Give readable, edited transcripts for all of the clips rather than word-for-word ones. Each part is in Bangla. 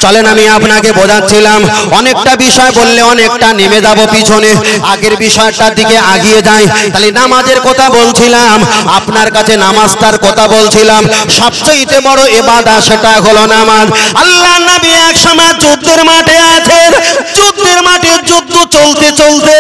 চলেন আমি আপনাকে বোঝাচ্ছিলাম, অনেকটা বিষয় বললে অনেকটা নেমে যাব পিছনে, আগের বিষয়টার দিকে আগিয়ে যাই। তাহলে নামাজের কথা বলছিলাম, আপনার কাছে নামাজটার কথা বলছিলাম। সবচেয়ে বড় ইবাদত সেটা হলো নামাজ। আল্লাহ নবী এক সময় যুদ্ধের মাঠে আছেন, যুদ্ধের মাঠে যুদ্ধ চলতে চলতে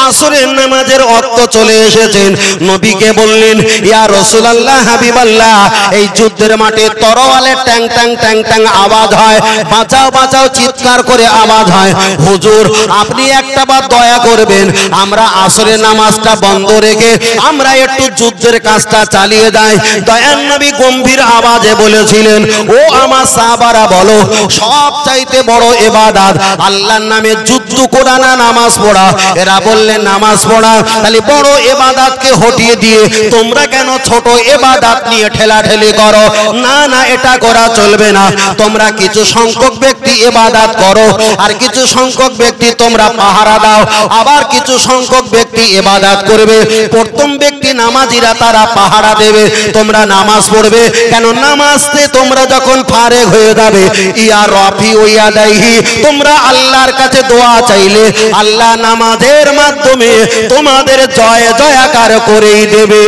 আসরের নামাজের ওয়াক্ত চলে এসেছেন। নবীকে বললেন, ইয়া রাসূলুল্লাহ, হাবিবাল্লাহ, এই যুদ্ধের মাঠে তরোয়ালের ট্যাং ট্যাং ট্যাং ট্যাং আওয়াজ হয়, বাঁচাও বাঁচাও চিৎকার করে আওয়াজ হয়। হুজুর, আপনি একটা বার দয়া করবেন, আমরা আসরের নামাজটা বন্ধ রেখে আমরা একটু যুদ্ধের কাজটা চালিয়ে যাই। দয়ার নবী গম্ভীর আওয়াজে বলেছিলেন, ও আমার সাহাবারা বলো, সবচাইতে বড় ইবাদত আল্লাহর নামে যুদ্ধ করা না নামাজ পড়া? এরা বললেন নামাজ পড়া। তাহলে বড় ইবাদতকে হটিয়ে দিয়ে তোমরা কেন ছোট ইবাদত নিয়ে ঠেলাঠেলি করো? না না, এটা করা চলবে না। তোমরা কিছু সংখ্যক ব্যক্তি ইবাদত করো, আর কিছু সংখ্যক ব্যক্তি তোমরা পাহারা দাও, আবার কিছু সংখ্যক ব্যক্তি ইবাদত করবে। প্রথম ব্যক্তি নামাজিরা তারা পাহারা দেবে, তোমরা নামাজ পড়বে। কেন? নামাজতে তোমরা যখন ফারেগ হয়ে যাবে, ইয়া রাফি ও ইয়া দাইহি, তোমরা আল্লাহর কাছে দোয়া চাইলে আল্লাহ নামাজের মাধ্যমে তোমাদের জয় জয়াকার করেই দেবে।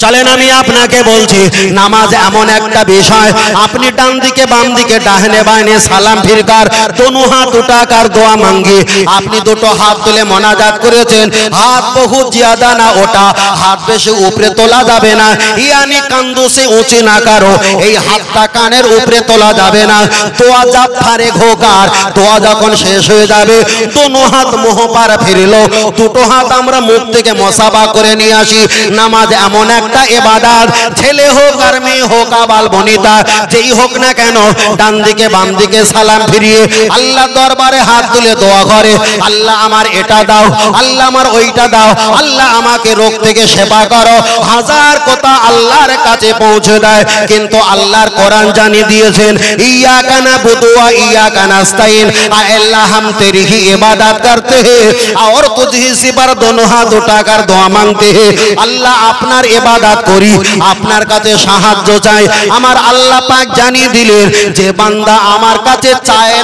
চলেন আমি আপনাকে বলছি, নামাজ এমন একটা বিষয়, আপনি ডান দিকে বাম দিকে ডাহনে বায়নে সালাম ফিরকার দোনো হাত উঠাকার দোয়া মাঙ্গি, আপনি দুটো হাত তুলে মোনাজাত করেছেন, হাত বহু জিয়াদা না ওটা, হাত বেশি উপরে তোলা যাবে না, ইয়ানি কান্দু সে উঁচি না কারো, এই হাতটা কানের উপরে তোলা যাবে না। দোয়া যা ফারেক হোকার, দোয়া যখন শেষ হয়ে যাবে, দোনো হাত মোহপার ফিরলো, দুটো হাত আমরা মুখ থেকে মসাবা করে নিয়ে আসি। নামাজ এমন একটা ইবাদত, ছেলে হোক আর মেয়ে হোক, আবাল বনিতা যেই হোক না কেন, ডান দিকে বাম দিকে সালাম ফিরিয়ে আল্লাহ দরবারে হাত তুলে দোয়া করে, আল্লাহ আমার এটা দাও, আল্লাহ আমার ওইটা দাও, আল্লাহ আমাকে রোগ থেকে সেবা করো। হাজার কথা আল্লাহর কাছে পৌঁছে দেয়, কিন্তু আল্লাহর কোরআন জানিয়ে দিয়েছেন, ইয়্যাকা নাবুদু ওয়া ইয়্যাকা নাস্তাইন, আল্লাহ হাম তেরি হি ইবাদত করতে हैं और तुझे सिवाय दोनों हाथ उठाकर दुआ मांगते हैं। আল্লাহ আপনার ইবাদত করি, আপনার কাছে সাহায্য চাই। আমার আল্লাহ পাক জানিয়ে দিলেন যে বান্দা আমার কাছে চায়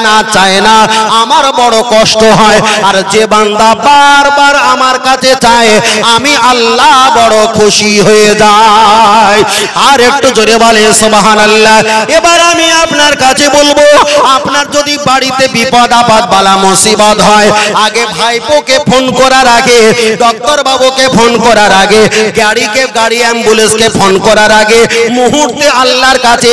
না আমার বড় কষ্ট হয়, আর যে বান্দা বারবার আমার কাছে চায় আমি আল্লাহ বড় খুশি হয়ে যাই। আর একটু জোরে বলে সুবহানাল্লাহ। এবার আমি আপনার কাছে বলবো, আপনার যদি বাড়িতে বিপদ আপদ বালা মুসিবত হয়, আগে ভাইপোকে ফোন করার আগে, ডক্টর বাবুকে ফোন করার আগে, গাড়ি অ্যাম্বুলেন্সকে ফোন করার আগে মুহূর্তে আল্লাহর কাছে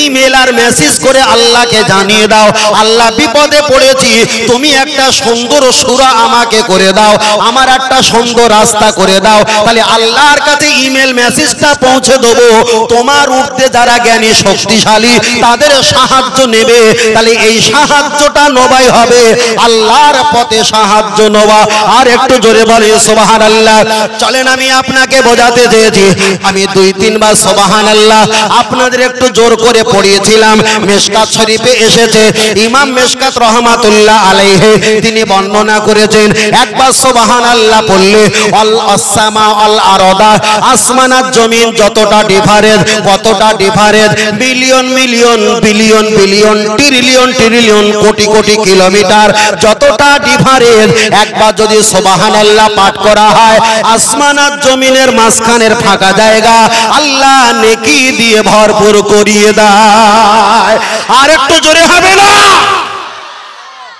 ইমেল আর মেসেজ করে আল্লাহকে জানিয়ে দাও, আল্লাহ বিপদে পড়েছি, তুমি একটা সুন্দর সূরা আমাকে করে দাও, আমার একটা সুন্দর রাস্তা করে দাও। তাহলে আল্লাহর কাছে ইমেল মেসেজটা পৌঁছে দেবো, তোমার উঠতে যারা জ্ঞানী শক্তিশালী তাদের সাহায্য নেবে। তাহলে এই সাহায্যটা নবাই হবে আল্লাহর পথে সাহায্য নেওয়া। আর একটু জোরে বলে সুবহানাল্লাহ। চলেন আমি আপনাকে বোঝাতে চেয়েছি, আমি 2-3 বার সুবহানাল্লাহ আপনাদের একটু জোর করে পড়িয়েছিলাম। মিশকাত শরীফে এসেছে, ইমাম মিশকাত রহমাতুল্লাহ আলাইহি তিনি বর্ণনা করেছেন, একবার সুবহানাল্লাহ পড়লে আল আসসামা আল আরদা, আসমান আর জমিন যতটা ডিফারেন্স, কতটা difference, billion million billion billion trillion trillion crore crore kilometre যতটা ডিফারেন্স, একবার যদি সুবহানাল্লাহ পাঠ করা হয়, আসমান আর জমিনের মাঝখানের ফাঁকা জায়গা আল্লাহ নেকি দিয়ে ভরপুর করিয়ে দেয়। আর একটু জোরে হবে না?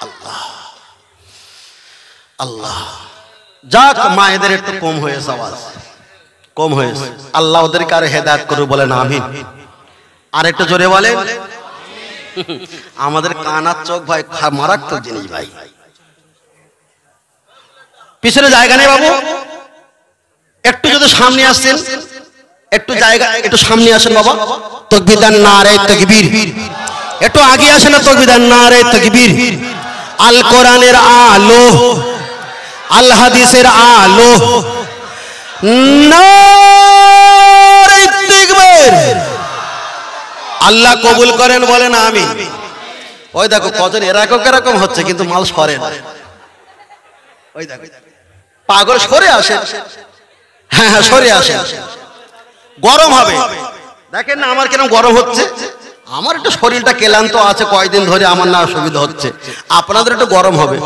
আল্লাহ আল্লাহ। যাক, মায়েদের একটু কম হয়েছে, আওয়াজ কম হয়েছে, আল্লাহ ওদেরকে আর হেদায়েত করুন, বলেন আমিন। আর একটু জোরে বলেন। আমাদের কানার চোখ ভাই মারাত্মক জিনিস ভাই। পিছনে জায়গা নেই বাবু, একটু যদি সামনে আসছেন, একটু জায়গা, একটু সামনে আসেন বাবা। তাকবীর দেন, নারে তাকবীর। একটু আগে আসেন না, তাকবীর দেন, নারে তাকবীর। আল কোরআনের আলো, আল হাদিসের আলো, নারে তাকবীর। আল্লাহ কবুল করেন, বলেন আমিন। ওই দেখো কজন এরকম হচ্ছে, কিন্তু মাল সরে না। ওই দেখো পাগল, সরে আসেন। হ্যাঁ হ্যাঁ, সরে আসেন, গরম হবে। দেখেন না আমার কেন গরম হচ্ছে, আমার একটু শরীরটা ক্লান্ত আছে, কয়দিন ধরে আমার না অসুবিধা হচ্ছে, আপনাদের একটু গরম হবে।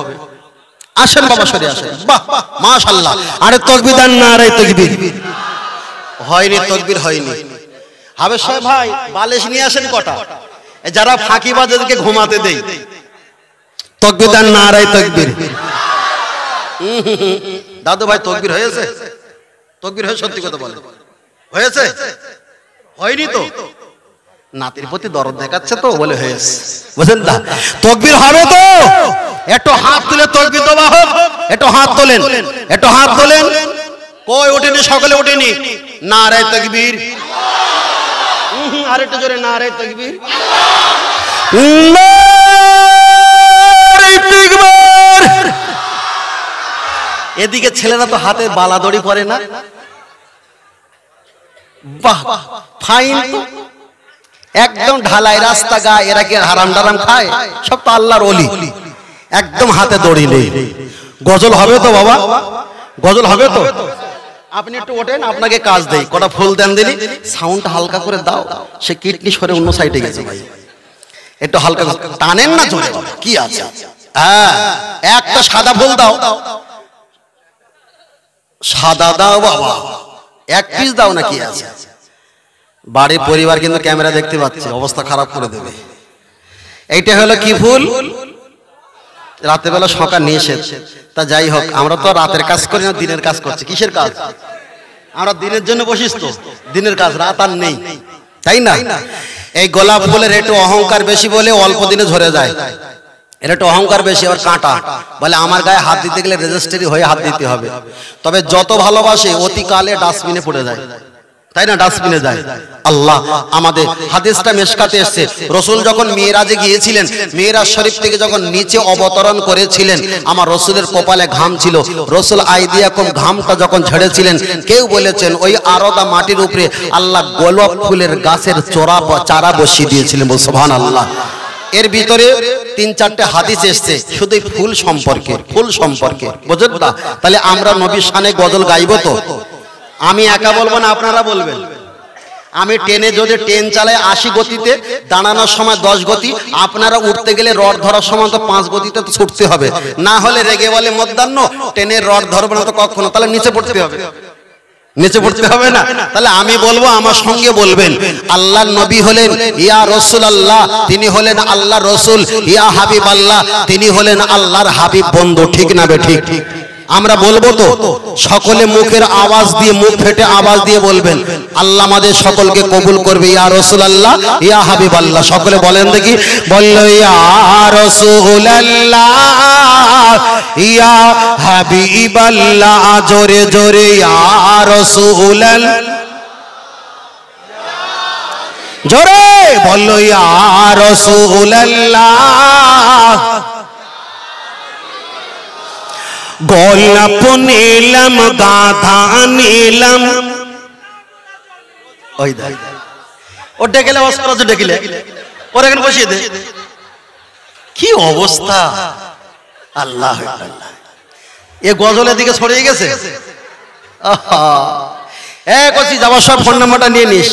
আসেন বাবা, সরে আসেন। বাহ মাশাআল্লাহ। আরে তাকবীর দেন না, আরে তাকবীর। হয়নি, তাকবীর হয়নি। হাবেশ সাহেব ভাই, বালিশ নিয়ে আসেন কটা, যারা ফাঁকিবাজদেরকে ঘুমাতে দেই। তাকবীর দেন না, আরে তাকবীর। দাদু ভাই তাকবীর হয়েছে? তাকবীর হয়ে সত্যি কথা বলেন, হয়েছে? হয়নি তো? নাতির প্রতি দরদ দেখাচ্ছে তো, বলে হয়েছে। বুঝেন না? তাকবীর হবে তো? একটু হাত তুলে তাকবীর দেওয়া হোক। একটু হাত তোলেন, একটু হাত তোলেন। কই ওঠেনি? সকলে ওঠেনি। নারে তাকবীর। আর একটু জোরে নারে তাকবীর। নারে তাকবীর। এদিকে ছেলেরা তো হাতে বালা দড়ি পরে না। বাহ, ফাইন তো। একদম ঢালাই রাস্তা গায়ে, এরা কি হারাম টারাম খায়? সব তো আল্লাহর ওলি। একদম হাতে দড়ি নেই। গজল হবে তো বাবা? গজল হবে তো? আপনি একটু ওঠেন, আপনাকে কাজ দেই। কটা ফুল দেন দিলি, সাউন্ডটা হালকা করে দাও। সে কিডনি সরে অন্য সাইডে গেছে ভাই, একটু হালকা টানেন না জোরে। কি আছে? হ্যাঁ, একটা সাদা ফুল দাও। সাদা দাও বাবা, এক পিস দাও না। কি আছে? বাড়ির পরিবার কিন্তু ক্যামেরা দেখতে পাচ্ছে, অবস্থা খারাপ করে দেবে। এইটা হলো কি ফুল? রাতের বেলা সকাল নিয়ে এসে। তা যাই হোক, আমরা তো রাতের কাজ করি না, দিনের কাজ করছি। কিসের কাজ? আমরা দিনের জন্য বসিস তো, দিনের কাজ। রাত আর নেই, তাই না? এই গোলাপ ফুলের একটু অহংকার বেশি বলে অল্প দিনে ঝরে যায়। এর একটু অহংকার বেশি, আবার কাঁটা বলে আমার গায়ে হাত দিতে গেলে রেজিস্ট্রি হয়ে হাত দিতে হবে। তবে যত ভালোবাসে অতিকালে ডাস্টবিনে পড়ে যায়, তাই না? ডাস্টবিনে যায়। আল্লাহ আমাদের হাদিসটা মেশকাতে এসেছে, রাসূল যখন মিরাজে গিয়েছিলেন, মিরাজ শরীফ থেকে যখন নিচে অবতরণ করেছিলেন, আমার রাসূলের কপালে ঘাম ছিল। রাসূল আইদিয়াকুম, ঘামটা যখন ঝেড়েছিলেন, কেউ বলেছেন ওই আরদা মাটির উপরে আল্লাহ গোলাপ ফুলের গাছের চারা বসিয়ে দিয়েছিলেন। বল সুবহানাল্লাহ। এর ভিতরে ৩-৪টে হাদিস এসেছে শুধু ফুল সম্পর্কে, ফুল সম্পর্কে। বুঝলেন না? তাহলে আমরা নবীর শানে গজল গাইবো তো? আমি একা বলবো না, আপনারা বলবেন। আমি ট্রেনে যদি ট্রেন চালাই ৮০ গতিতে, দাঁড়ানোর সময় ১০ গতি, আপনারা উঠতে গেলে রড ধরার সময় তো ৫ গতিতে তো ছুটতে হবে, না হলে রেগে বলে মধ্যাহ্ন ট্রেনের রড ধরবে না তো কখনো, তাহলে নিচে পড়তে হবে। নিচে পড়তে হবে না? তাহলে আমি বলবো, আমার সঙ্গে বলবেন, আল্লাহর নবী হলেন ইয়া রাসূলুল্লাহ, তিনি হলেন আল্লাহর রাসূল। ইয়া হাবিবাল্লাহ, তিনি হলেন আল্লাহর হাবিব বন্ধু। ঠিক না বে ঠিক? আমরা বলবো তো? সকলে মুখের আওয়াজ দিয়ে, মুখ ফেটে আওয়াজ দিয়ে বলবেন। আল্লাহ আমাদের সকলকে কবুল করবে। ইয়া রাসূলুল্লাহ, ইয়া হাবিবাল্লাহ। সকলে বলেন দেখি, বললো ইয়া রাসূলুল্লাহ, ইয়া হাবিবাল্লাহ। জোরে জোরে ইয়া রাসূলুল্লাহ, জোরে বললো ইয়া রাসূলুল্লাহ। গোলাপ নিলাম, গাধা নিলাম। ওই দেখ, ও ডেকেলে অস্কার ডেকেলে ওর এখানে বসিয়ে দে। কি অবস্থা! আল্লাহ, এ গজলের দিকে ছড়িয়ে গেছে। কচি যাবার সব ফোন নাম্বারটা নিয়ে নিস।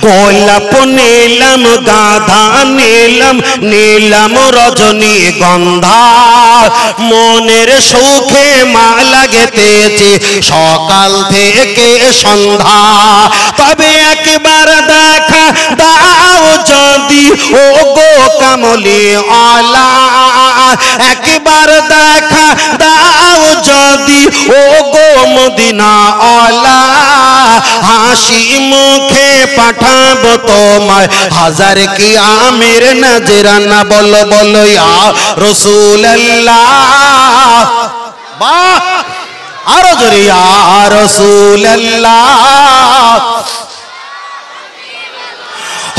গোলাপ নিলাম, গাধা নিলাম, নিলাম রজনী গন্ধা। মনের সুখে মালা গেঁথেছি সকাল থেকে সন্ধ্যা। তবে একবার দেখা দাও যদি, ও গো কামলি আলা। একবার দেখা দাও যদি, ও গো মদিনা আলা। হাসি মুখে পাঠাবো তোমায় হাজার কি আমির নজরানা। বলো বলো ইয়া রাসূলুল্লাহ। বাহ, আরো জোরে ইয়া রাসূলুল্লাহ।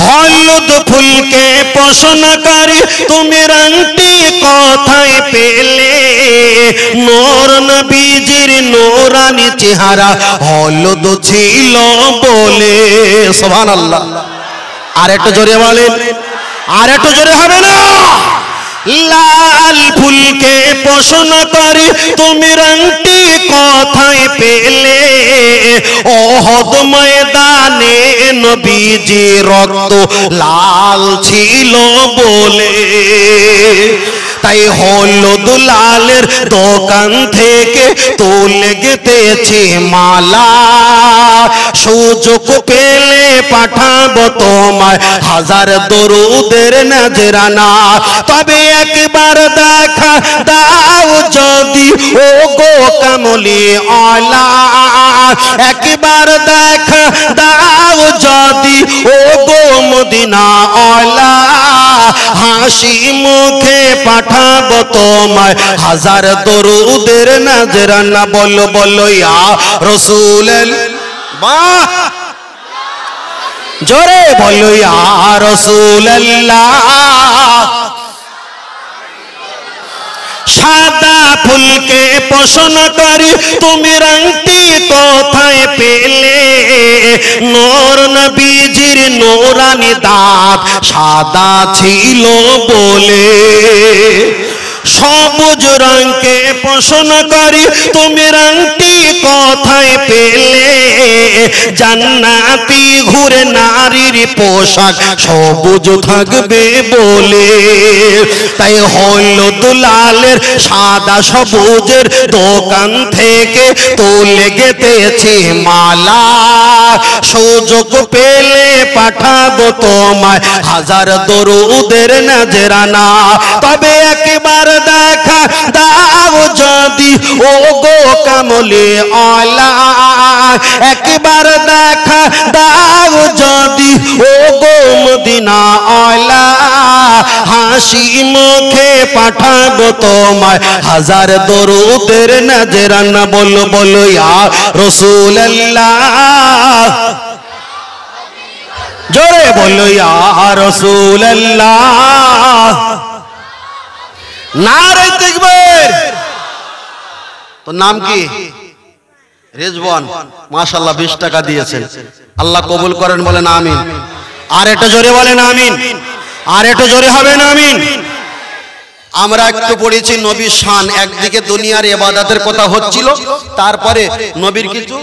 হলুদ ফুলকে প্রশ্ন করি, তুমি রংটি কোথায় পেলে? নূর নবীজির নূরানি চেহারা হলুদ ছিল বলে। সুবহানাল্লাহ। আর একটু জোরে বলেন, আর একটু জোরে হবে না? লাল ফুলকে প্রশ্ন করি তুমি রংটি কোথায় পেলে ওহদ ময়দানে নবীজি রক্ত লাল ছিল বলে তাই হলুদ লালের দোকান থেকে তুলে গেতেছি মালা সুযোগ পেলে পাঠাবো তোমায় হাজার দরুদের নজরানা তবে একবার দেখা দাও যদি ও গো কামলি আলা একবার দেখা দাও যদি ও গো মদিনা আলা হাসি মুখে পাঠাবো তোমায় হাজার দরুদের নজরানা বলো বলো ইয়া রাসূলুল্লাহ জোরে বলো ইয়া রাসূলুল্লাহ সাদা ফুলকে প্রশ্ন করি তুমি রংটি কোথায় পেলে নূর নবীজির নূরানি দাঁত সাদা ছিল বলে সবুজ রঙকে প্রশ্ন করি তুমি রংটি কোথায় পেলে জান্নাতি ঘুরে নারীর পোশাক সবুজ থাকবে বলে তাই হলুদ লালের সাদা সবুজের দোকান থেকে তুলে গেতেছি মালা সুযোগ পেলে পাঠাবো তোমায় হাজার দরুদের নজরানা তবে একবার দেখা দাও যদি ও গো কামলি আলা একবার দেখা দাও যদি ও গো মদিনা আলা হাসি মুখে পাঠাবো তোমায় হাজার দরুদের নজরানা বলো বলো ইয়া রাসূলুল্লাহ জোরে বলো ইয়া রাসূলুল্লাহ নারে তাকবীর তো নাম কি রিজওয়ান মাশাআল্লাহ 20 টাকা দিয়েছেন আল্লাহ কবুল করেন বলেন আমিন আর একটু জোরে বলেন আমিন আর একটু জোরে হবে না আমিন আমরা একটু পড়েছি নবীর শান একদিকে দুনিয়ার ইবাদতের কথা হচ্ছিল তারপরে নবীর কিছু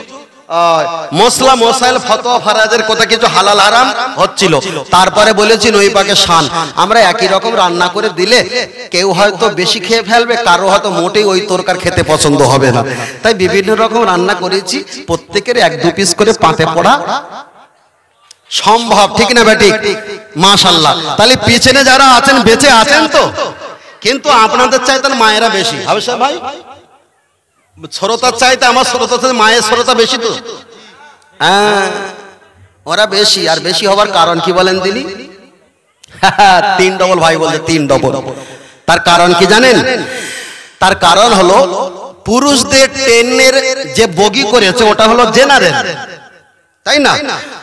মশলা মশাইল ফতোয়া ফরাজের কথা কিছু হালাল হারাম হচ্ছিল তারপরে বলেছি নবী পাকের শান আমরা একই রকম রান্না করে দিলে কেউ হয়তো বেশি খেয়ে ফেলবে কারো হয়তো মোটেই ওই তরকার খেতে পছন্দ হবে না তাই বিভিন্ন রকম রান্না করেছি প্রত্যেকের এক দু পিস করে পাতে পড়া সম্ভব ঠিক না বেটি মাশাআল্লাহ তাহলে পিছনে যারা আছেন বেঁচে আছেন তো কিন্তু আপনাদের চাইতেন মায়েরা বেশি অবশ্য ভাই শ্রোতার চাইতে আমার শ্রোতা মায়ের শ্রোতা বেশি তো হ্যাঁ ওরা বেশি আর বেশি হবার কারণ কি বলেন তিনি 3 ডবল ভাই বলতে 3 ডবল তার কারণ কি জানেন তার কারণ হলো পুরুষদের ট্রেনের যে বগি করেছে ওটা হলো জেনারেল তাই না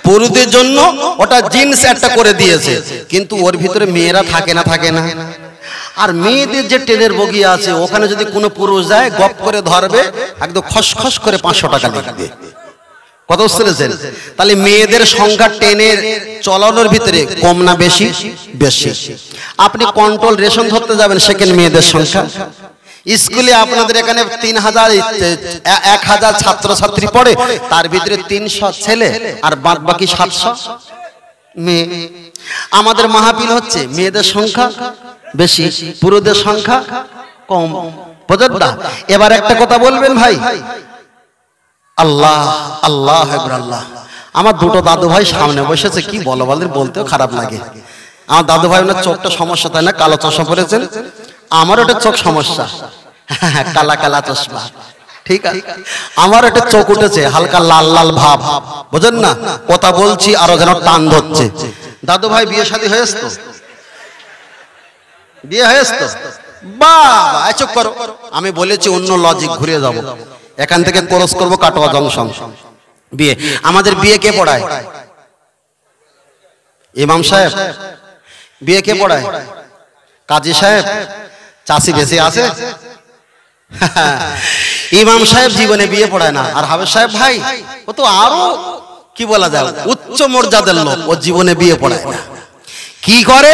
পুরুষদের জন্য ওটা জিন্স একটা করে দিয়েছে কিন্তু ওর ভিতরে মেয়েরা থাকে না আর মেয়েদের যে ট্রেনের বগি আছে ওখানে যদি কোনো পুরুষ যায় গপ করে ধরবে একদম খসখস করে 500 টাকা লিখবে কত শুনেছেন তাহলে মেয়েদের সংখ্যা ট্রেনের চলানোর ভিতরে কম না বেশি বেশি আপনি কন্ট্রোল রেশন ধরতে যাবেন সেখানে মেয়েদের সংখ্যা স্কুলে আপনাদের এখানে 1000 ছাত্রছাত্রী পড়ে তার ভিতরে 300 ছেলে আর বাদ বাকি 700 মেয়ে আমাদের মাহফিল হচ্ছে মেয়েদের সংখ্যা বেশি পুরুষদের সংখ্যা কম বুঝলেন না এবার একটা কথা বলবেন ভাই আল্লাহ আল্লাহু আকবার আল্লাহ আমার দুটো দাদু ভাই সামনে বসেছে কি বলো বলতেও খারাপ লাগে আমার দাদু ভাই ওনার চোখটা সমস্যা তাই না কালো চশমা পরেছেন আমার ওটা চোখ সমস্যা কালা কালা চশমা ঠিক আছে আমার একটা চোখ উঠেছে হালকা লাল লাল ভাব বুঝেন না কথা বলছি আরো যেন টান ধরছে দাদু ভাই বিয়ে শাদী হয়েছে তো বিয়ে হয়েছে তো বাবা চুপ করো আমি বলেছি অন্য লজিক ঘুরে যাব এখান থেকে ক্রস করব কাটোয়া জংশন বিয়ে আমাদের বিয়ে কে পড়ায় ইমাম সাহেব বিয়ে কে পড়ায় কাজী সাহেব চাষি বেশি আছে ইমাম সাহেব জীবনে বিয়ে পড়ায় না আর হাফেজ সাহেব ভাই ও তো আরো কি বলা যায় উচ্চ মর্যাদার লোক ও জীবনে বিয়ে পড়ায় না কি করে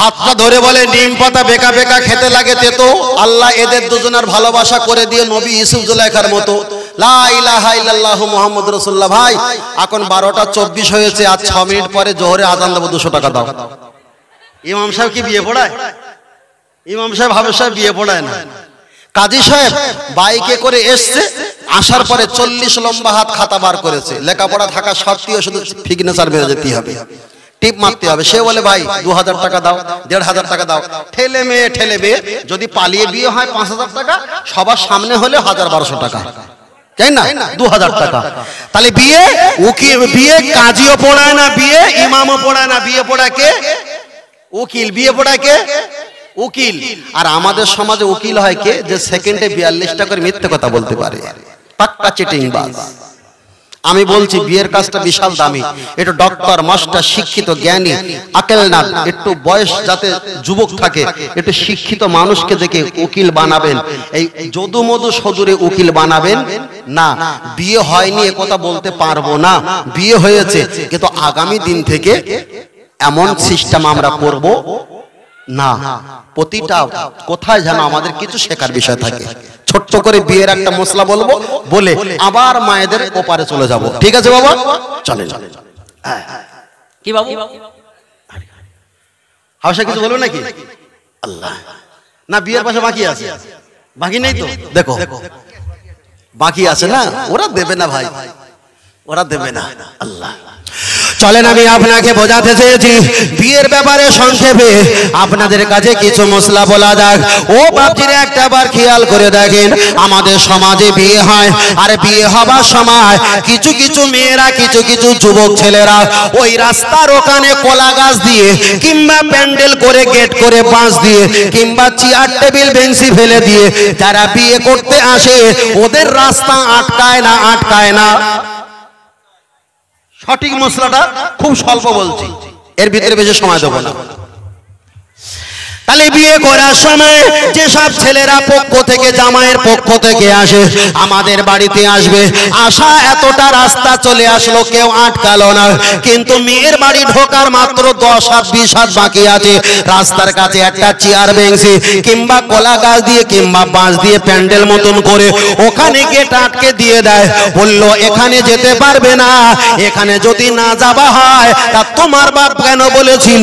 হাতটা ধরে বলে নিম পাতা বেকা বেকা খেতে লাগে তেতো, আল্লাহ এদের দুজনের ভালোবাসা করে দিয়ে নবী ইউসুফ জুলাইখার মতো। লা ইলাহা ইল্লাল্লাহু মুহাম্মাদুর রাসূলুল্লাহ। ভাই এখন 12টা 24 হয়েছে, আর 6 মিনিট পরে জোহরে আযান দেব, 200 টাকা দাও। ইমাম সাহেব কি বিয়ে পড়ায়? ইমাম সাহেব হাফেজ সাহেব বিয়ে পড়ায় না। কাজী সাহেব বাইকে করে এসছে, আসার পরে 40 লম্বা হাত খাতা বার করেছে, লেখাপড়া থাকা সত্ত্বেও শুধু সিগনেচার মেরে যেতে হবে, টিপ মারতে হবে। সে বলে ভাই 2000 টাকা দাও, 1500 টাকা দাও। ঠেলে মেয়ে যদি পালিয়ে বিয়ে হয় 5000 টাকা, সবার সামনে হলে 1000-1200 টাকা, তাই না? 2000 টাকা। তাহলে বিয়ে উকিল, বিয়ে কাজীও পড়ায় না, বিয়ে ইমামও পড়ায় না, বিয়ে পড়ায় কে? উকিল। বিয়ে পড়ায় কে? উকিল। আর আমাদের সমাজে উকিল হয় কে? যে সেকেন্ডে 42টা করে মিথ্যে কথা বলতে পারে, পাক্কা চিটিংবাজ। আমি বলছি বিয়ের কাজটা বিশাল দামি। একটু ডক্টর, মাস্টার, শিক্ষিত, জ্ঞানী, আকেল না, একটু বয়স যাতে যুবক থাকে, একটু শিক্ষিত মানুষকে দেখে উকিল বানাবেন। এই যদু মধু সদুরে উকিল বানাবেন না। বিয়ে হয়নি এ কথা বলতে পারবো না, বিয়ে হয়েছে, কিন্তু আগামী দিন থেকে এমন সিস্টেম আমরা করব না। প্রতিটা কোথায় যেন আমাদের কিছু শেখার বিষয় থাকে। ছোট্ট করে বিয়ের একটা মশলা বলবো, বলে আবার মায়েদের ওপারে চলে যাব। ঠিক আছে বাবা, চলে কি বাবু? হাওসা কিছু বলবো নাকি? আল্লাহ না, বিয়ের পাশে বাকি আছে, বাকি নেই তো? দেখো বাকি আছে না, ওরা দেবে না ভাই, ওরা দেবে না। আল্লাহ চলেন, আমি আপনাকে বোঝাতে চেয়েছি বিয়ের ব্যাপারে সংক্ষেপে আপনাদের কাছে কিছু মশলা বলা যাক। ও বাপজিরা একটা বার খেয়াল করে দেখেন, আমাদের সমাজে বিয়ে হয়, আর বিয়ে হবার সময় কিছু কিছু মেয়েরা, কিছু কিছু যুবক ছেলেরা ওই রাস্তার ওখানে কলা গাছ দিয়ে, কিংবা প্যান্ডেল করে, গেট করে, বাঁশ দিয়ে, কিংবা চেয়ার টেবিল বেঞ্চি ফেলে দিয়ে যারা বিয়ে করতে আসে, ওদের রাস্তা আটকায় না। সঠিক মশলাটা খুব স্বল্প বলছি, এর ভিতরে বেশি সময় দেবো না। তাহলে বিয়ে করার সময় যেসব ছেলেরা পক্ষ থেকে, জামাইয়ের পক্ষ থেকে আসে, আমাদের বাড়িতে আসবে, আসা এতটা রাস্তা চলে আসলো, কেউ আটকালো না, কিন্তু মেয়ের বাড়ি ঢোকার মাত্র 10 হাত 20 হাত বাকি আছে। রাস্তার কাছে একটা চেয়ার বেঞ্চি কিংবা কলা গাছ দিয়ে, কিংবা বাঁশ দিয়ে প্যান্ডেল মতন করে ওখানে গেট আটকে দিয়ে দেয়, বললো এখানে যেতে পারবে না, এখানে যদি না যাওয়া হয় তা তোমার বাপ কেন বলেছিল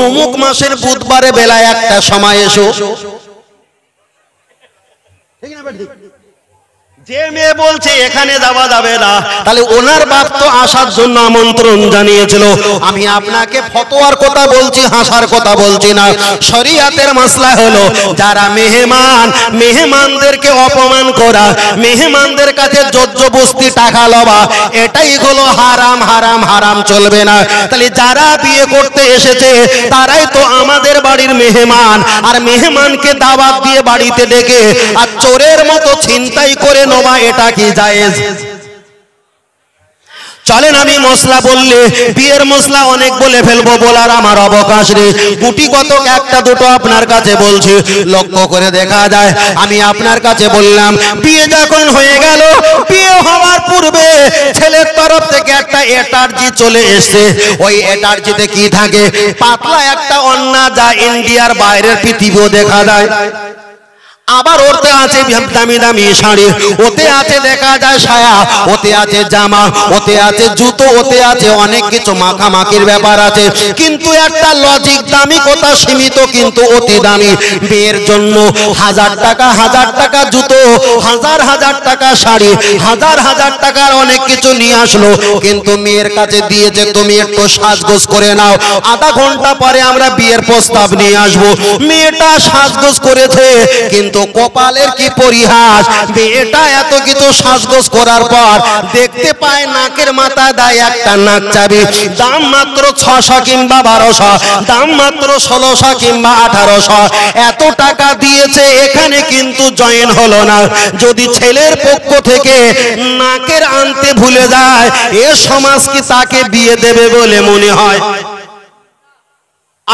অমুক মাসের বুধবারে বেলায় একটা সময় এসো। যে মেয়ে বলছে এখানে যাওয়া যাবে না, তাহলে ওনার বাপ তো আসার জন্য আমন্ত্রণ জানিয়েছিল। আমি আপনাকে ফতোয়ার কথা বলছি, হাসার কথা বলছি না। শরীয়তের মাসলা হলো, যারা মেহমানদেরকে অপমান করা, মেহমানদের কাছে জোরজবস্তি টাকা লওয়া, এটাই হলো হারাম, হারাম, হারাম, চলবে না। তাহলে যারা বিয়ে করতে এসেছে তারাই তো আমাদের বাড়ির মেহমান, আর মেহমানকে দাওয়াত দিয়ে বাড়িতে ডেকে আর চোরের মতো ছিনতাই করে নেওয়া, এটা কি জায়েজ? চলেন, আমি মশলা বললে বিয়ের মশলা অনেক বলে ফেলবো, বলার আমার অবকাশ নেই। গুটি কত একটা দুটো আপনার কাছে বলছি, লক্ষ্য করে দেখা যায়। আমি আপনার কাছে বললাম বিয়ে যখন হয়ে গেল, বিয়ে হওয়ার পূর্বে ছেলের তরফ থেকে একটা এটার্জি চলে এসছে। ওই এটার্জিতে কি থাকে? পাতলা একটা ওড়না, যা ইন্ডিয়ার বাইরের পৃথিবীও দেখা যায়। আবার ওতে আছে দামি দামি শাড়ি, ওতে আছে দেখা যায় সায়া, ওতে আছে জামা, ওতে আছে জুতো, ওতে আছে অনেক কিছু, মাখামাখির ব্যাপার আছে। কিন্তু একটা লজিক, দামি কথা সীমিত কিন্তু অতি দামি। বিয়ের জন্য 1000 টাকা জুতো, 1000 টাকা শাড়ি, 1000 টাকার অনেক কিছু নিয়ে আসলো, কিন্তু মেয়ের কাছে দিয়েছে তুমি একটু সাজগোজ করে নাও, আধা ঘন্টা পরে আমরা বিয়ের প্রস্তাব নিয়ে আসবো। মেয়েটা সাজগোজ করেছে, কিন্তু কপালের কি পরিহাস, মেয়েটা এত কিছু সাজগোজ করার পর দেখতে পায় নাকের মাথায় দেয় একটা নাক চাবি, দাম মাত্র 600 কিংবা 1200, দাম মাত্র 1600 কিংবা 1800, এত টাকা দিয়েছে, এখানে কিন্তু জয়েন হলো না। যদি ছেলের পক্ষ থেকে নাকের আনতে ভুলে যায়, এ সমাজ কি তাকে বিয়ে দেবে বলে মনে হয়?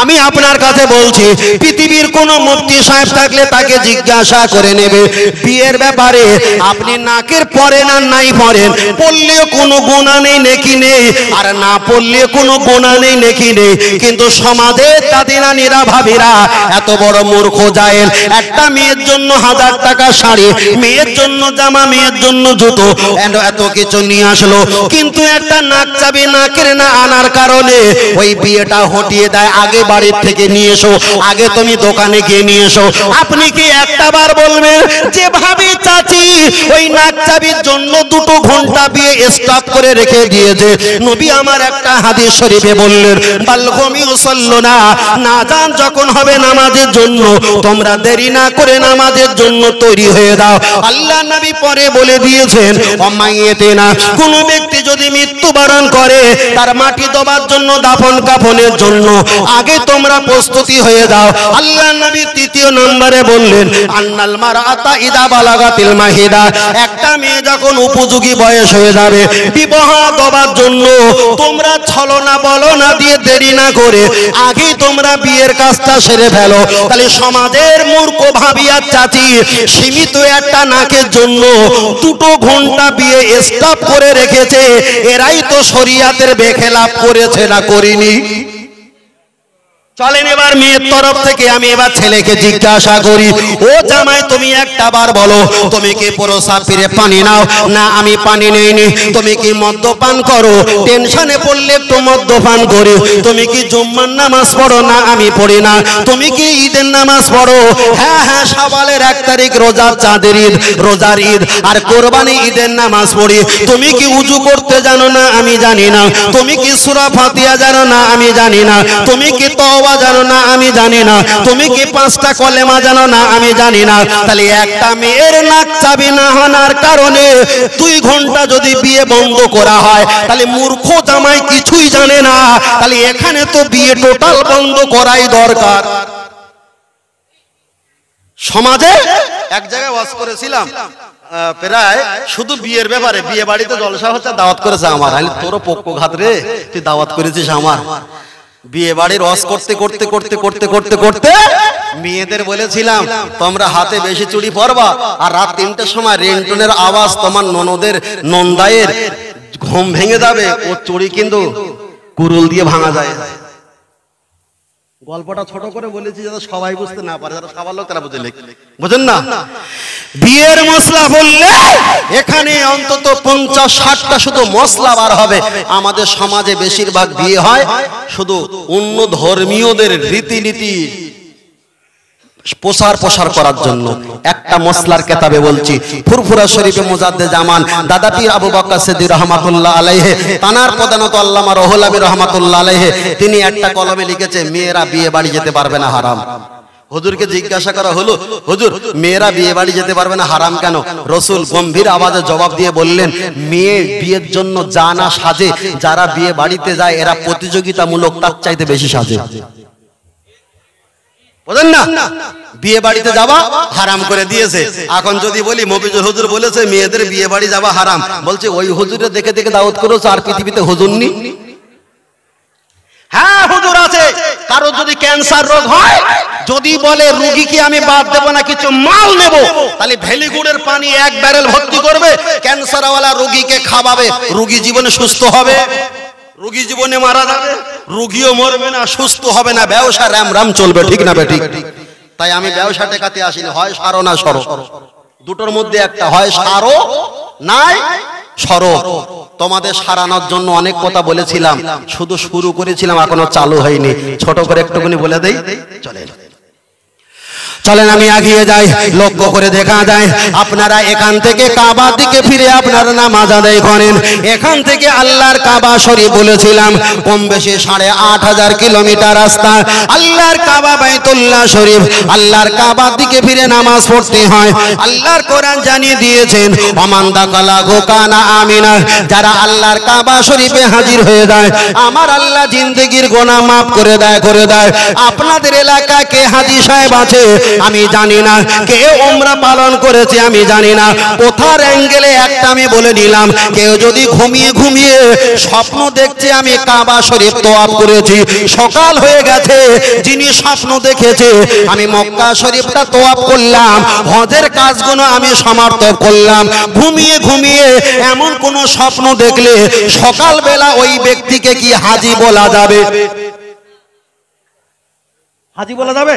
আমি আপনার কাছে বলছি, পৃথিবীর কোন মুফতি সাহেব থাকলে তাকে জিজ্ঞাসা করে নেবে বিয়ের ব্যাপারে আপনি নাকের পরেন আর নাই পরেন, পড়লেও কোনো গুনাহ নেই নেকি নেই, আর না পড়লে কোনো গুনাহ নেই নেকি নেই। কিন্তু সমাজের দাদিরা নিরা ভাবিরা এত বড় মূর্খ জাহেল, একটা মেয়ের জন্য 1000 টাকা শাড়ি, মেয়ের জন্য জামা, মেয়ের জন্য জুতো, এত কিছু নিয়ে আসলো, কিন্তু একটা নাক চাবি নাকের না আনার কারণে ওই বিয়েটা হটিয়ে দেয়। আগে বাড়ির থেকে নিয়ে এসো, আগে তুমি দোকানে গিয়ে নিয়ে এসো। আপনি কি একটা বার বলবেন যে ভাবি চাচি ওই নাক চাবির জন্য 2 ঘন্টা বিয়ে স্টপ করে রেখে দিয়েছে? নবী আমার একটা হাদিস শরীফে বললেন, বালগমি উসাল্লুনা, নাজান যখন হবে নামাজের জন্য তোমরা দেরি না করে নামাজের জন্য তৈরি হয়ে দাও। আল্লাহ নবী পরে বলে দিয়েছেন, অমাইয়েতেনা, কোন ব্যক্তি যদি মৃত্যুবরণ করে তার মাটি দেওয়ার জন্য, দাফন কাফনের জন্য আগে তোমরা প্রস্তুতি হয়ে যাও। আল্লাহ নবী 3 নম্বরে বললেন, আন্নাল মারাতা ইদা বালাগাতিল মাহিদা, একটা মেয়ে যখন উপযোগী বয়স হয়ে যাবে বিবাহ দেওয়ার জন্য তোমরা ছলনা বলনা দিয়ে দেরি না করে আগেই তোমরা বিয়ের কাজটা সেরে ফেলো। তাহলে সমাজের মূর্খ ভাবি আর চাচি সীমিত একটা নাকের জন্য 2 ঘন্টা বিয়ে স্টপ করে রেখেছে, এরাই তো শরিয়াতের বেখেলাপ করেছে না করিনি? চলেন এবার মেয়ের তরফ থেকে আমি এবার ছেলেকে জিজ্ঞাসা করি, ও জামাই তুমি একটা বার বলো, তুমি কি প্রসাবীরে পানি নাও? না আমি পানি নেইনি। তুমি কি মদ্যপান করো? টেনশনে পড়লে একটু মদ্যপান করি। তুমি কি জুম্মার নামাজ পড়ো? না আমি পড়ি না। তুমি কি ঈদের নামাজ পড়ো? হ্যাঁ হ্যাঁ, শাওয়ালের 1 তারিখ রোজার চাঁদের ঈদ, রোজার ঈদ আর কোরবানি ঈদের নামাজ পড়ি। তুমি কি উজু করতে জানো? না আমি জানি না। তুমি কি সূরা ফাতিহা জানো? না আমি জানি না। তুমি কি তওবা জানো? না আমি জানি না। তুমি কি 5টা কলেমা জানো? না আমি জানি না। তাহলে একটা মেয়ের নাক চাবি না হানার কারণে 2 ঘন্টা যদি বিয়ে বন্ধ করা হয়, তাহলে মূর্খ জামাই কিছুই জানে না। তাহলে এখানে তো বিয়ে টোটাল বন্ধ করাই দরকার। সমাজে এক জায়গায় ওয়াজ করেছিলাম, প্রায় শুধু বিয়ের ব্যাপারে, বিয়ে বাড়িতে জলসা হচ্ছে, দাওয়াত করেছে আমার। তোর পক্ষঘাত রে, তুই দাওয়াত করেছিস আমার। বিয়ে বাড়ির রস করতে করতে করতে করতে করতে করতে মেয়েদের বলেছিলাম তোমরা হাতে বেশি চুড়ি পরবা, আর রাত 3টের সময় রেন্টনের আওয়াজ তোমার ননদের নন্দায়ের ঘুম ভেঙে যাবে। ও চুড়ি কিন্তু কুরুল দিয়ে ভাঙা যায়। গল্পটা ছোট করে বলেছি যাতে সবাই বুঝতে না পারে, যারা সবার লোক তারা বুঝেন না। বিয়ের মশলা বললে এখানে অন্তত 50-60টা শুধু মশলা বার হবে। আমাদের সমাজে বেশিরভাগ বিয়ে হয় শুধু অন্য ধর্মীয়দের রীতিনীতি প্রসার করার জন্য। একটা মশলার কেতাবে বলছি, ফুরফুরা শরীফে মুজাদ্দেদ জামান দাদা পীর আবু বকর সিদ্দিক রাহমাতুল্লাহ আলাইহি, তানার প্রধানত আল্লামা রুহুল আমিন রাহমাতুল্লাহ আলাইহি, তিনি একটা কলমে লিখেছে, মেয়েরা বিয়ে বাড়ি যেতে পারবে না, হারাম। হুজুরকে জিজ্ঞাসা করা হলো, হুজুর মেয়েরা বিয়ে বাড়ি যেতে পারবে না, হারাম কেন? রাসূল গম্ভীর আওয়াজে জবাব দিয়ে বললেন, মেয়ে বিয়ের জন্য যা না সাজে, যারা বিয়ে বাড়িতে যায় এরা প্রতিযোগিতামূলক তার চাইতে বেশি সাজে। বুঝেন না? বিয়ে বাড়িতে যাওয়া হারাম করে দিয়েছে। এখন যদি বলি মফিজুল হুজুর বলেছে মেয়েদের বিয়ে বাড়ি যাওয়া হারাম, বলছে ওই হুজুরে দেখে দেখে দাওয়াত করেছে, আর পৃথিবীতে হুজুর নেই। হ্যাঁ হুজুর আছে। কারো যদি ক্যান্সার রোগ হয়, যদি বলে রোগীকে আমি বাদ দেব না, কিছু মাল নেব, তাহলে ভেলিগুড়ের পানি 1 ব্যারেল ভর্তি করবে, ক্যান্সারওয়ালা রোগীকে খাওয়াবে, রোগী জীবনে সুস্থ হবে? রোগী জীবনে মারা যাবে, রোগীও মরবে না, সুস্থ হবে না, ব্যবসা রাম রাম চলবে। ঠিক না বেঠিক? তাই আমি ব্যবসা টেকাতে আসিনি, হয় সারো না সরো, দুটোর মধ্যে একটা, হয় সারো নাই সরো। তোমাদের সারানোর জন্য অনেক কথা বলেছিলাম, শুধু শুরু করেছিলাম, এখনো চালু হয়নি। ছোট করে একটুখানি বলে দেই, চলেন আমি এগিয়ে যাই। লক্ষ্য করে দেখা যায় আপনারা এখান থেকে কাবার দিকে ফিরে আপনারা নামাজ আদায় করেন। এখান থেকে আল্লাহর কাবা শরীফ বলেছিলাম কম বেশি 8500 কিলোমিটার রাস্তা। আল্লাহর কাবা বাইতুল্লাহ শরীফ, আল্লাহর কাবার দিকে ফিরে নামাজ পড়তে হয়। আল্লাহর কোরআন জানিয়ে দিয়েছেন, ওমান দাখালাহু কানা আমিনা, যারা আল্লাহর কাবা শরীফে হাজির হয়ে যায় আমার আল্লাহ জিন্দেগির গুনাহ মাফ করে দেয়। আপনাদের এলাকায় কে হাজী সাহেব আছে আমি জানি না, কে উমরা পালন করেছে আমি জানি না, কোথার অ্যাঙ্গেলে একটা আমি বলে নিলাম। কেউ যদি ঘুমিয়ে ঘুমিয়ে স্বপ্ন দেখছে আমি কাবা শরীফ তওয়াফ করেছি, সকাল হয়ে গেছে, যিনি স্বপ্ন দেখেছে আমি মক্কা শরীফটা তওয়াফ করলাম, হজের কাজগুলো আমি সমাপ্ত করলাম, ঘুমিয়ে ঘুমিয়ে এমন কোন স্বপ্ন দেখলে সকালবেলা ওই ব্যক্তিকে কি হাজী বলা যাবে? হাজী বলা যাবে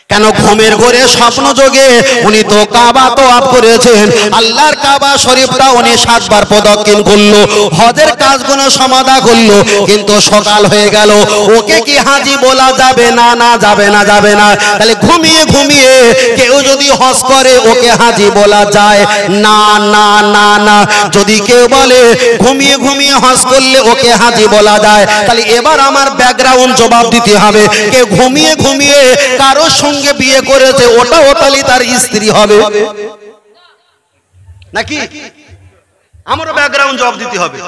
কেন? ঘুমের ঘরে স্বপ্ন যোগে উনি তো কাবা তওয়াফ করেছেন, আল্লাহর কাবা শরীফটা উনি 7 বার প্রদক্ষিণ করলো, হজের কাজগুলো সমাধা করলো, কিন্তু সকাল হয়ে গেল, ওকে কি হাজী বলা যাবে? না, না, যাবে না, যাবে না। তাহলে ঘুমিয়ে ঘুমিয়ে কেউ যদি হজ করে ওকে হাজী বলা যায়? না, না, না, না। যদি কেউ বলে ঘুমিয়ে ঘুমিয়ে হজ করলে ওকে হাজী বলা যায়, তাহলে এবার আমার ব্যাকগ্রাউন্ড জবাব দিতে হবে। কেউ ঘুমিয়ে ঘুমিয়ে কারো সঙ্গে বিয়ে করেছে, ওটা ওটালি তার স্ত্রী হবে নাকি? আমার ব্যাকগ্রাউন্ড জবাব দিতে হবে।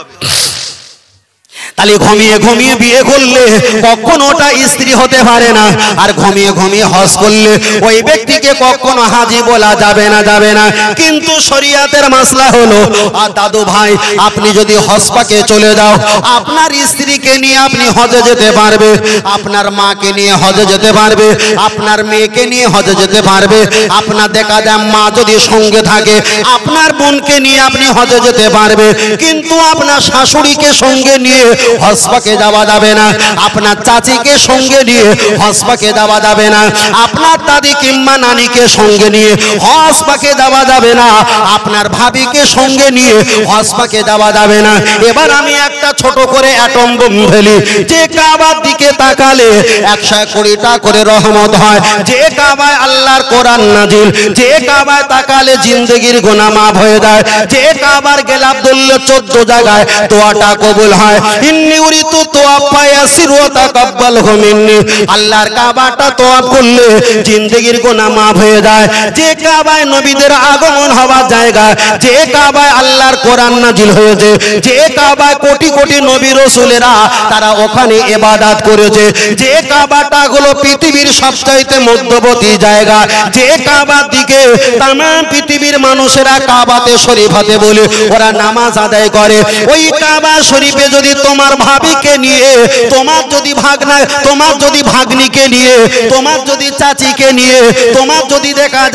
তাহলে ঘুমিয়ে ঘুমিয়ে বিয়ে করলে কখনো ওটা স্ত্রী হতে পারে না, আর ঘুমিয়ে ঘুমিয়ে হজ করলে ওই ব্যক্তিকে কখনো হাজী বলা যাবে না, যাবে না। কিন্তু শরীয়তের মাসলা হলো, আর দাদু ভাই আপনি যদি হজ পাকে চলে যাও, আপনার স্ত্রীকে নিয়ে আপনি হজে যেতে পারবে, আপনার মাকে নিয়ে হজে যেতে পারবে, আপনার মেয়েকে নিয়ে হজে যেতে পারবে, আপনার দেখা যায় মা যদি সঙ্গে থাকে আপনার বোনকে নিয়ে আপনি হজে যেতে পারবে, কিন্তু আপনার শাশুড়িকে সঙ্গে নিয়ে হজ পাকে যাওয়া যাবে না, আপনার চাচিকে সঙ্গে নিয়ে হজ পাকে যাওয়া যাবে না, আপনার দাদি কিংবা নানিকে সঙ্গে নিয়ে হজ পাকে যাওয়া যাবে না, আপনার ভাবিকে সঙ্গে নিয়ে হজ পাকে যাওয়া যাবে না। এবার আমি একটা ছোট করে অ্যাটম বোম ফেলি, যে কাবার দিকে তাকালে 120টা করে রহমত হয়, যে কাবায় আল্লাহর কোরআন নাজিল, যে কাবায় তাকালে জিন্দেগির গুনাহ মাফ হয়ে যায়, যে কাবার গেলাপ ধরলে 14 জায়গায় দোয়াটা কবুল হয়। ইন্নী উরিতু তোয়াফা ইয়াসির ওয়া তাকাব্বালহু মিন্নী, আল্লাহর কাবাটা তওয়াফ করলে জিন্দেগির গুনাহ মাফ হয়ে যায়। যে কাবায় নবীদের আগমন হওয়ার জায়গা, যে কাবায় আল্লাহর কোরআন নাজিল হয়েছে, যে কাবায় কোটি কোটি নবী রাসূলেরা তারা ওখানে ইবাদত করেছে, যে কাবাটা হলো পৃথিবীর সবচাইতে মধ্যবর্তী জায়গা, যে কাবার দিকে তাম পৃথিবীর মানুষেরা কাবাতে শরীফাতে বলে ওরা নামাজ আদায় করে, ওই কাবা শরীফে যদি তোমার ভাবিকে নিয়ে, তোমার যদি ভাগনা, তোমার যদি ভাগ্নিকে নিয়ে, তোমার যদি চাচিকে নিয়ে, তোমার যদি দেখা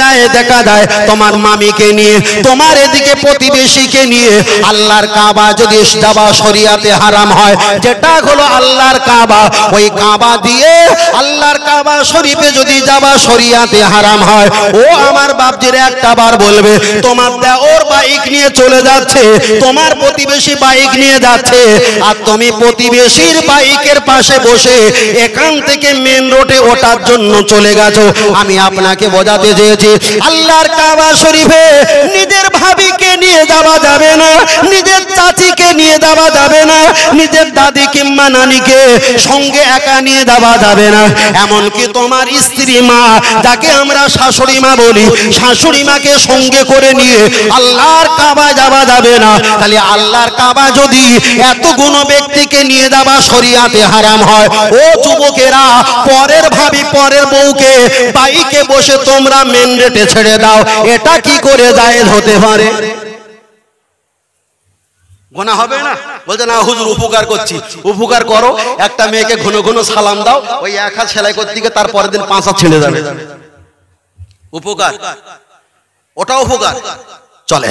যায় তোমার মামিকে নিয়ে, তোমার এদিকে প্রতিবেশীকে নিয়ে আল্লাহর কাবা যদি যাওয়া শরিয়াতে হারাম হয়, যেটা হলো আল্লাহর কাবা, ওই কাবা দিয়ে আল্লাহর কাবা শরীফে যদি যাওয়া শরিয়াতে হারাম হয়, ও আমার বাপজিরা একটা বার বলবে, তোমার দেওর বাইক নিয়ে চলে যাচ্ছে, তোমার প্রতিবেশী বাইক নিয়ে যাচ্ছে, আর তুমি প্রতিবেশীর বাইকের পাশে বসে এখান থেকে মেন রোডে ওঠার জন্য চলে গেছো। আমি আপনাকে বোঝাতে চেয়েছি আল্লাহর কাবা শরীফে নিজের ভাবিকে নিয়ে যাওয়া যাবে না, নিজের চাচিকে নিয়ে যাওয়া যাবে না, নিজের দাদি কিংবা নানিকে সঙ্গে একা নিয়ে যাওয়া যাবে না, এমনকি তোমার স্ত্রী মা যাকে আমরা শাশুড়ি মা বলি, শাশুড়ি মাকে সঙ্গে করে নিয়ে আল্লাহর কাবা যাওয়া যাবে না। তাহলে আল্লাহর কাবা যদি এত গুণ ব্যক্তিকে নিয়ে যাওয়া শরিয়াতে হারাম হয়, ও যুবকেরা পরের ভাবি পরের বউকে বাইকে বসে তোমরা মেন রোডে ছেড়ে দাও, এটা কি করে জায়েজ হতে পারে? গোনা হবে না? বলছে না হুজুর উপকার করছি। উপকার করো, একটা মেয়েকে ঘন ঘন সালাম দাও, ওই 1 হাত সেলাই করতে গিয়ে তার পরের দিন 5 হাত ছেড়ে যাবে। উপকার, ওটা উপকার চলে।